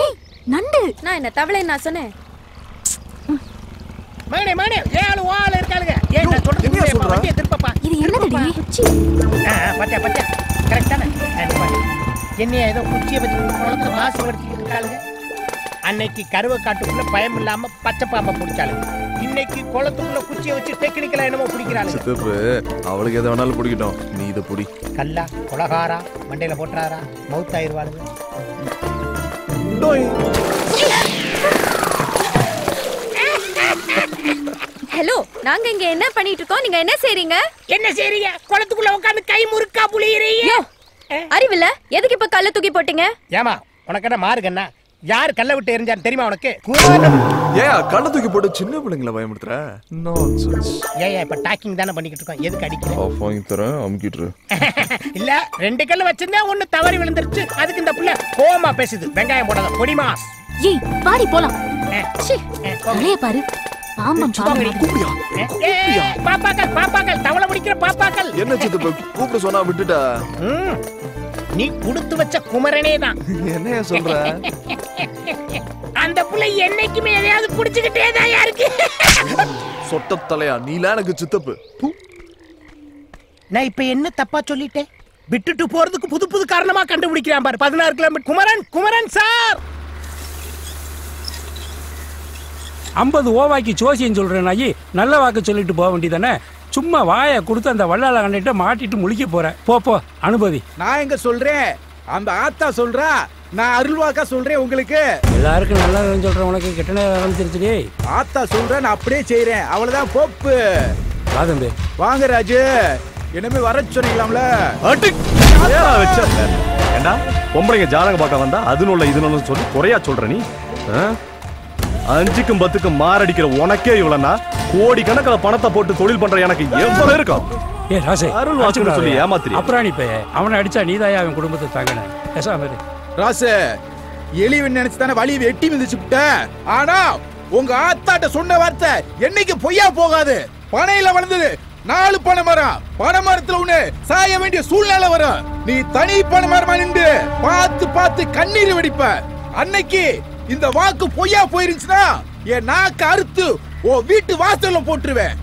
ஏய் நண்டு. நான் என்ன தவளை நான் சொன்னேன். மானே மானே ஏழு வாள இருக்காளுங்க. ஏய் நான் சொல்றேன் வண்டியை திருப்பப்பா. இது என்னடா குச்சி? பச்சை பச்சை கரெக்டானே. என்னைய ஏதோ குச்சியை வச்சு குளத்துல மாசுபடுத்திட்டு இருக்காளுங்க. அன்னைக்கு கருவக்காட்டுக்குள்ள பயம் இல்லாம பச்சை பாம்பை பிடிச்சாளுங்க. இன்னைக்கு குளத்துக்குள்ள குச்சியை வச்சு டெக்னிக்கலா என்னமோ பிடிக்கிறாளுங்க. சித்தப்பு அவளுக்கு எதை வேணாலும் பிடிக்கட்டும், நீ இதை பிடி. கல்லா கொலகாரா மண்டையில போட்டுறாரா மவுத் ஆயிருவாளுங்க. ஹலோ, நாங்க இங்க என்ன பண்ணிட்டு இருக்கோம்? நீங்க என்ன செய்றீங்க? என்ன செய்றீங்க? குளத்துக்குள்ள உட்கார்ந்து கை முறுக்கா புளியறீங்க. அறிவில்ல, எதுக்கு இப்ப கல்ல தூக்கி போட்டீங்க? ஏமா உனக்கு என்ன மாறுகண்ணா? யார் கல்ல விட்டு எரிஞ்சான்னு தெரியுமா உனக்கு? ஏன் கல்ல தூக்கி போட்டு சின்ன பிள்ளைங்களை பயமுறுத்துற? நான்சென்ஸ். ஏய் இப்ப டாக்கிங் தான பண்ணிக்கிட்டு இருக்கோம். எதுக்கு அடிக்கிற? ஆஃப் வாங்கி தரேன், அமுக்கிட்டு. இல்ல ரெண்டு கல்ல வச்சிருந்தா ஒன்னு தவறி விழுந்துருச்சு. அதுக்கு இந்த புள்ள கோமா பேசுது. வெங்காயம் போடாத பொடிமாஸ். ஏய் பாடி போலாம். ச்சீ தலைய பாரு. பாம்பம் பாம்பம். கூப்பிடியா? பாப்பாக்கள் பாப்பாக்கள் தவளை முடிக்கிற பாப்பாக்கள். என்ன சித்தப்பு கூப்பிட சொன்னா விட்டுட்டா? நீ குடுத்து வச்ச குமரனே தான். என்னைய சொல்ற? அந்த புள்ள என்னைக்குமே எதையாவது குடிச்சுக்கிட்டே தான் இருக்கு. சொட்ட தலையா நீல எனக்கு சித்தப்பு. நான் இப்ப என்ன தப்பா சொல்லிட்டேன்? விட்டுட்டு போறதுக்கு புது புது காரணமா கண்டுபிடிக்கிறான் பாரு. 16 கிலோமீட்டர். குமரன் குமரன் சார் 50 ஓவாய்க்கு ஜோசியம் சொல்றேன் நாயி. நல்ல வாக்கு சொல்லிட்டு போக வேண்டியதானே. சும்மா வாயை கொடுத்து அந்த வள்ளால கண்டிட்டு மாட்டிட்டு முழிக்க போறேன். போ அனுபவி. நான் எங்க சொல்றேன், அந்த ஆத்தா சொல்றா. நான் அருள்வாக்கா சொல்றேன் உங்களுக்கு. எல்லாருக்கும் நல்லா சொல்றேன், உனக்கு கெட்ட நேரம் ஆரம்பிச்சிருச்சு. ஆத்தா சொல்றேன், நான் அப்படியே செய்யறேன். அவ்வளவுதான் போப்பு. வாதம்பே வாங்க ராஜு. என்னமே வர சொன்னீங்களாம்ல. ஏண்டா பொம்பளைங்க ஜாதகம் பார்க்க வந்தா அதுனுள்ள இதுன்னு சொல்லி குறையா சொல்ற நீ? 5க்கும் 10க்கும் மாரடிக்கிற உனக்கே இவ்வளவுனா கோடி கணக்கில் பணத்தை போட்டு தொழில் பண்ற எனக்கு எவ்வளவு இருக்கும்? ஏ ராசே அருள் வாக்கு சொல்லி ஏமாத்திரி. அப்புறம் பே அவனை அடிச்சா நீதாயா அவன் குடும்பத்தை தாங்கின. பேசாம ராசு எலிவன் நினைச்சு தானே வலி வெட்டி மிதிச்சு விட்ட. ஆனா உங்க ஆத்தாட்ட சொன்ன வார்த்தை என்னைக்கு பொய்யா போகாது. பனையில வளர்ந்தது 4 பனை மரம். பனை மரத்துல ஒண்ணு சாய வேண்டிய சூழ்நிலை வரும். நீ தனி பனை மரமா நின்று பார்த்து பார்த்து கண்ணீர் வெடிப்ப. அன்னைக்கு இந்த வாக்கு பொய்யா போயிருச்சுன்னா என் நாக்கு அறுத்து ஓ வீட்டு வாசல்ல போட்டுருவேன்.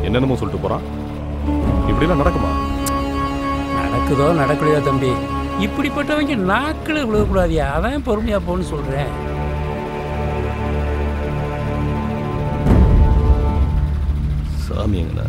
என்னென்னமோ சொல்லிட்டு போறான். இப்படிலாம் நடக்குமா? நடக்குதோ நடக்கலையோ தம்பி, இப்படிப்பட்டவங்க நாக்கில் விழுகக்கூடாதியா. அதான் பொறுமையா போன்னு சொல்றேன். சாமிங்களா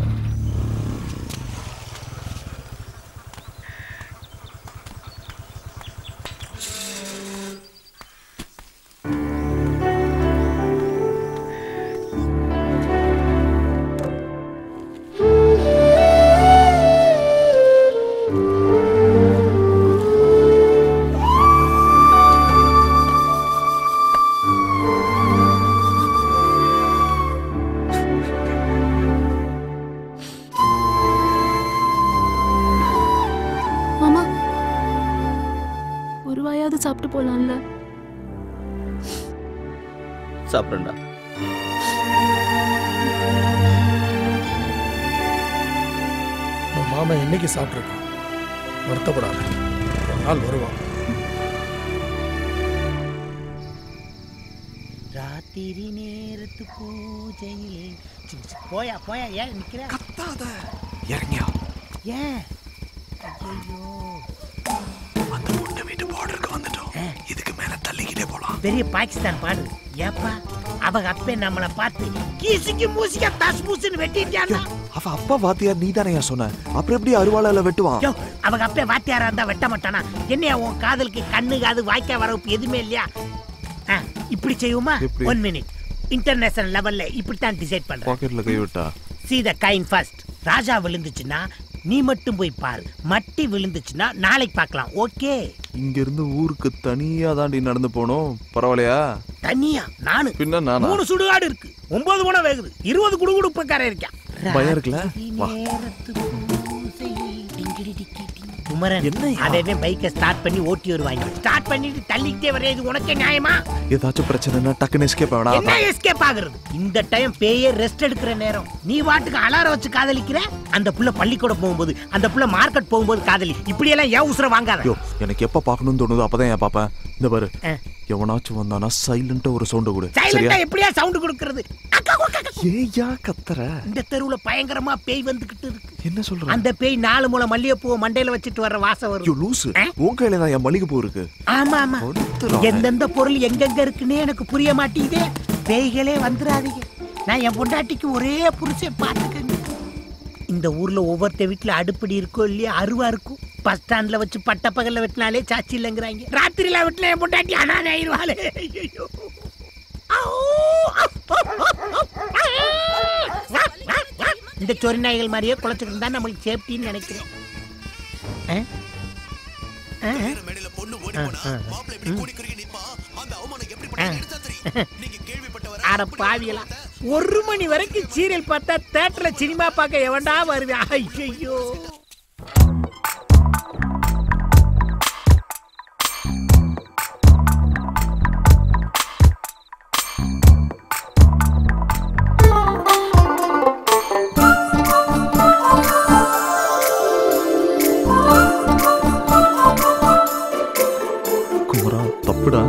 சாப்பிட்டு போலாம்ல? சாப்பிடுடா. மாமா என்னைக்கு சாப்பிட்டுருக்கான். வருத்தப்படாத, ஒரு நாள் வருவான். ராத்திரி நேரத்து பூஜையிலே போயா போயா ஏன் நிக்கிற? கத்தாத, இறங்கியா. ஏன்? ஐயோ அந்த பொண்ணு வீட்டு பார்டருக்கு வந்துட்டோம். இதுக்கு மேல தள்ளிக்கிட்டே போலாம். பெரிய பாகிஸ்தான் பாடு. ஏப்பா அவங்க அப்பே நம்மள பார்த்து கீசிக்கு மூசிக்க தாஸ் பூசுன்னு வெட்டிட்டானா? அவ அப்பா வாத்தியார் நீ தானே சொன்ன. அப்புறம் எப்படி அருவாளால வெட்டுவான்? அவங்க அப்பே வாத்தியாரா இருந்தா வெட்ட மாட்டானா? என்னையா உன் காதலுக்கு கண்ணு காது வாய்க்கா வரவு எதுவுமே இல்லையா? இப்படி செய்யுமா? 1 மினிட். இன்டர்நேஷனல் லெவல்ல இப்படித்தான் டிசைட் பண்றேன். பாக்கெட்ல கை விட்டா see the kind first. ராஜா விழுந்துச்சுன்னா நீ மட்டும் போய் பாரு. மட்டி விழுந்துச்சுன்னா நாளைக்கு பார்க்கலாம். ஓகே? இங்க இருந்து ஊருக்கு தனியா தாண்டி நடந்து போனோம். பரவாயில்லையா? தனியா? நானு பின்ன நானா? 3 சுடுகாடு இருக்கு, 9 குணம் வேகுது, 20 குடுகுடுப்பக்காரன் இருக்கான். பயம் இருக்குல்ல? குமரன் குமரன் அதே பைக்கை ஸ்டார்ட் பண்ணி ஓட்டி வருவாங்க. ஸ்டார்ட் பண்ணிட்டு தள்ளிக்கிட்டே வர்றது உனக்கே நியாயமா? ஏதாச்சும் பிரச்சனைனா டக்குன்னு எஸ்கேப் ஆகணும். என்ன எஸ்கேப் ஆகுறது? இந்த டைம் பேயே ரெஸ்ட் எடுக்கிற நேரம். நீ வாட்டுக்கு அலாரம் வச்சு காதலிக்கிற. அந்த புள்ள பள்ளிக்கூடம் போகும்போது, அந்த புள்ள மார்க்கெட் போகும்போது காதலி. இப்படி எல்லாம் ஏன் உசுர வாங்காத? எனக்கு எப்ப பார்க்கணும்னு தோணுதோ அப்பதான் ஏன் பாப்பேன். இந்த பாரு, எவனாச்சும் வந்தானா சைலண்டா ஒரு சவுண்ட் கொடு. சைலண்டா எப்படியா சவுண்ட் கொடுக்கிறது? ஏயா கத்துற? இந்த தெருவுல பயங்கரமா பேய் வந்துகிட்டு இருக்கு. என்ன சொல்ற? அந்த பேய் 4 மூளை மல்லிகைப்பூ மண்டையில வச்சிட்டு வர்ற வாசம் வரும். யோ லூசு, உன் கையில தான் என் மல்லிகைப்பூ இருக்கு. ஆமா ஆமா, எந்தெந்த பொருள் எங்கெங்க இருக்குன்னே எனக்கு புரிய மாட்டேங்குதே. பேய்களே வந்துடாதீங்க. நான் என் பொண்டாட்டிக்கு ஒரே புருஷன் பாத்துக்கங்க. இந்த ஊர்ல ஒவ்வொருத்த வீட்டுல அடுப்படி இருக்கோ இல்லையா, அருவா இருக்கும். பஸ் ஸ்டாண்ட்ல வச்சு பட்ட பகல்ல வெட்டினாலே சாச்சி இல்லைங்கிறாங்க. ராத்திரில வெட்டின என் பொண்டாட்டி அனாதை ஆயிடுவாளே. ஐயோ, இந்த சொறி நாய்கள் மாதிரியே குலைச்சுக்கிட்டு இருந்தா நம்மளுக்கு சேஃப்டின்னு நினைக்கிறேன். அட பாவியலா, 1 மணி வரைக்கும் சீரியல் பார்த்தா தியேட்டர்ல சினிமா பார்க்க எவன்டா வருவேன்? ஐயோ, குமரா தப்புடா.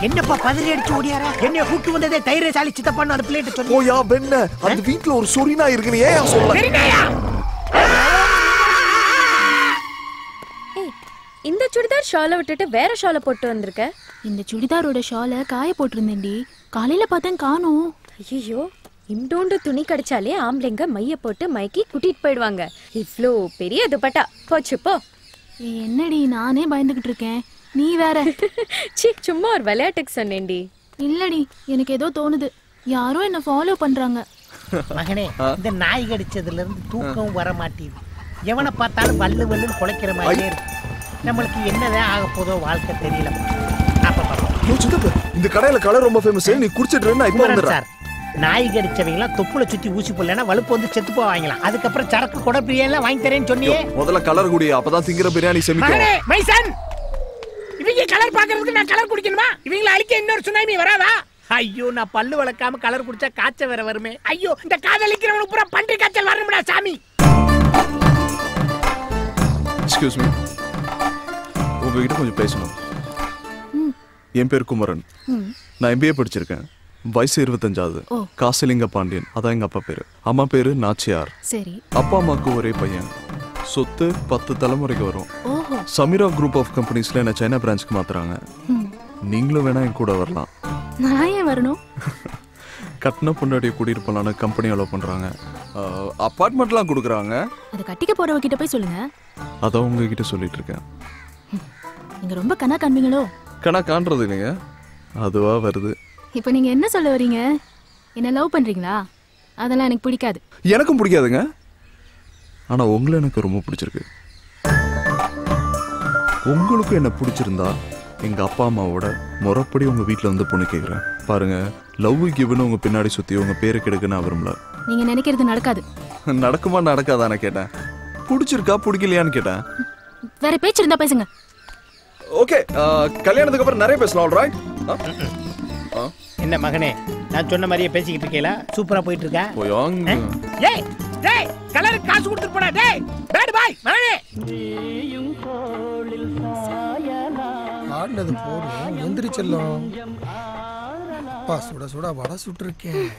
என்னப்பா பதறி அடிச்சு ஓடியார? என்னைய கூட்டு வந்ததே தைரியசாலி சித்தப்பான்னு அந்த பிள்ளைகிட்ட சொல்லி. ஓயா பெண்ண, அந்த வீட்ல ஒரு சொரினா இருக்குன்னு ஏன் சொல்ல? இந்த சுடிதார் ஷாலை விட்டுட்டு வேற ஷாலை போட்டு வந்திருக்க. இந்த சுடிதாரோட ஷாலை காய போட்டிருந்தேன்டி. காலையில பார்த்தேன் காணோம். ஐயோ, இண்டோண்டு துணி கடிச்சாலே ஆம்பளைங்க மைய போட்டு மைக்கி கூட்டிட்டு போயிடுவாங்க. இவ்ளோ பெரிய துப்பட்டா போச்சு போ. என்னடி நானே பயந்துகிட்டு இருக்கேன், நீ வேற. சி, சும்மா ஒரு விளையாட்டுக்கு சொன்னேன்டி. இல்லடி, எனக்கு ஏதோ தோணுது. யாரோ என்ன ஃபாலோ பண்றாங்க. மகனே, இந்த நாய் கடிச்சதுல இருந்து தூக்கம் வர மாட்டேங்குது. எவனை பார்த்தாலும் வல்லு வல்லுன்னு குலைக்கிற மாதிரியே இருக்கு. நம்மளுக்கு என்னதான் ஆக போதோ வாழ்க்கை தெரியல. இந்த கடையில கலர் ரொம்ப ஃபேமஸ். நீ குடிச்சிட்டு இப்போ வந்துடுறேன். நாய் கடிச்சவங்களாம் தொப்புல சுத்தி ஊசி போடலன்னா வலுப்பு வந்து செத்து போவாங்களாம். அதுக்கப்புறம் சரக்கு கொடை பிரியாணி வாங்கி தரேன்னு சொன்னியே. முதல்ல கலர் குடி, அப்பதான் திங்கிற பிரியாணி செமிக்கும். மைசன், இவங்க கலர் பாக்குறதுக்கு நான் கலர் குடிக்கணுமா? இவங்களை அழிக்க இன்னொரு சுனாமி வராதா? ஐயோ, நான் பல்லு வளர்க்காம கலர் குடிச்சா காய்ச்சல் வேற வருமே. ஐயோ, இந்த காதலிக்கிறவனுக்கு பூரா பன்றி காய்ச்சல் வரணும்டா சாமி. எக்ஸ்கியூஸ் மீ, உங்ககிட்ட கொஞ்சம் பேசணும். என் பேர் குமரன். நான் MBA படிச்சிருக்கேன். வயசு 25. காசிலிங்க பாண்டியன், அதான் எங்க அப்பா பேரு. அம்மா பேரு நாச்சியார். சரி. அப்பா அம்மாக்கு ஒரே பையன். சொத்து 10 தலைமுறைக்கு வரும். சமீரா குரூப் ஆஃப் கம்பெனிஸ்ல என்ன சைனா பிரான்ச்சுக்கு மாத்துறாங்க. நீங்களும் வேணா என் கூட வரலாம். நான் ஏன் வரணும்? கட்டின பொண்டாட்டியை கூட்டிட்டு போலான்னு கம்பெனி அலோவ் பண்றாங்க. அப்பார்ட்மெண்ட்லாம் கொடுக்குறாங்க. அதை கட்டிக்க போறவ கிட்ட போய் சொல்லுங்க. அதான் உங்ககிட்ட சொல்லிட்டு இருக்கேன். நீங்க ரொம்ப கணா காண்பீங்களோ? கணா காண்றது இல்லைங்க, அதுவா வருது. இப்போ நீங்க என்ன சொல்ல வரீங்க? என்ன லவ் பண்றீங்களா? அதெல்லாம் எனக்கு பிடிக்காது. எனக்கும் பிடிக்காதுங்க, ஆனா உங்களை எனக்கு ரொம்ப பிடிச்சிருக்கு. உங்களுக்கும் என்ன பிடிச்சிருந்தா எங்க அப்பா அம்மாவோட முறைப்படி உங்க வீட்டுல வந்து பொண்ணு கேக்குறேன். பாருங்க, லவ் கிவ்னு உங்க பின்னாடி சுத்தி உங்க பேரை கெடுக்க நான் விரும்பல. நீங்க நினைக்கிறது நடக்காது. நடக்குமா நடக்காதானே கேட்டேன். பிடிச்சிருக்கா பிடிக்கலையான்னு கேட்டேன். வேற பேச்சு இருந்தா பேசுங்க. ஓகே, கல்யாணத்துக்கு அப்புறம் நிறைய பேசலாம். ஆல்ரைட். என்ன மகனே, நான் சொன்ன மாதிரியே பேசிக்கிட்டு இருக்கேல? சூப்பரா போயிட்டு இருக்கா? போயாங்க. ஏய் டேய், கலருக்கு காசு கொடுத்துட்டு போடா. டேய் பேட் பாய் மகனே. ஆடுனது போதும், எந்திரிச்செல்லாம். அப்பா சுட சுட வடை சுட்டுருக்கேன்.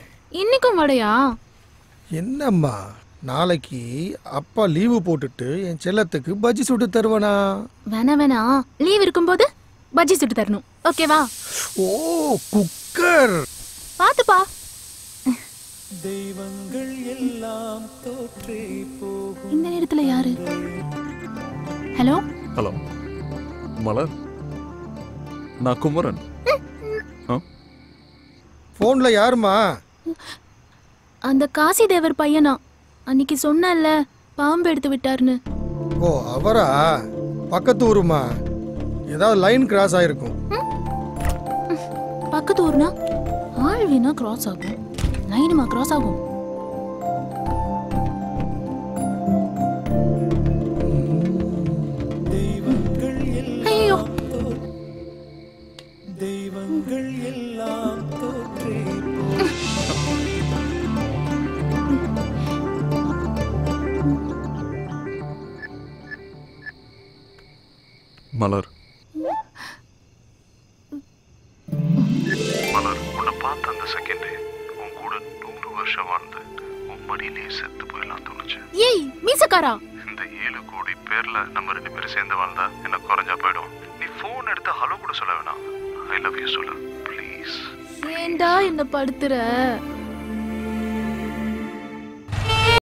இன்னைக்கும் வடையா? என்னம்மா, நாளைக்கு அப்பா லீவு போட்டுட்டு என் செல்லத்துக்கு பஜ்ஜி சுட்டு தருவனா? வேணா லீவ் இருக்கும்போது பஜ்ஜி சுட்டு தரணும், ஓகேவா? ஓ, குக்கர் பாத்துப்பா. இந்த நேரத்துல யாரு? ஹலோ ஹலோ மலர், நான் குமரன். போன்ல யாருமா? அந்த காசி தேவர் பையனா? அன்னைக்கு சொன்னல பாம்பு எடுத்து விட்டாருன்னு. ஓ அவரா? பக்கத்து ஊருமா? ஏதாவது லைன் கிராஸ் ஆயிருக்கும். பக்கத்து ஊர்னா ஆள் வேணா கிராஸ் ஆகும், லைனுமா கிராஸ் ஆகும்? ஐயோ தெய்வங்கள் எல்லாம் தோற்றே. மலர், மலர், உன்னை பார்த்த அந்த செகண்டே உன் கூட 100 வருஷம் வாழ்ந்து உன் மடியிலேயே செத்து போயிடலாம் தோணுச்சு. ஏய் மீசக்காரா, இந்த 7 கோடி பேர்ல நம்ம 2 பேரும் சேர்ந்து வாழ்ந்தா என்ன குறைஞ்சா போயிடும். நீ போன் எடுத்து ஹலோ கூட சொல்ல வேணாம், ஐ லவ் யூ சொல்ல ப்ளீஸ். ஏண்டா என்ன படுத்துற?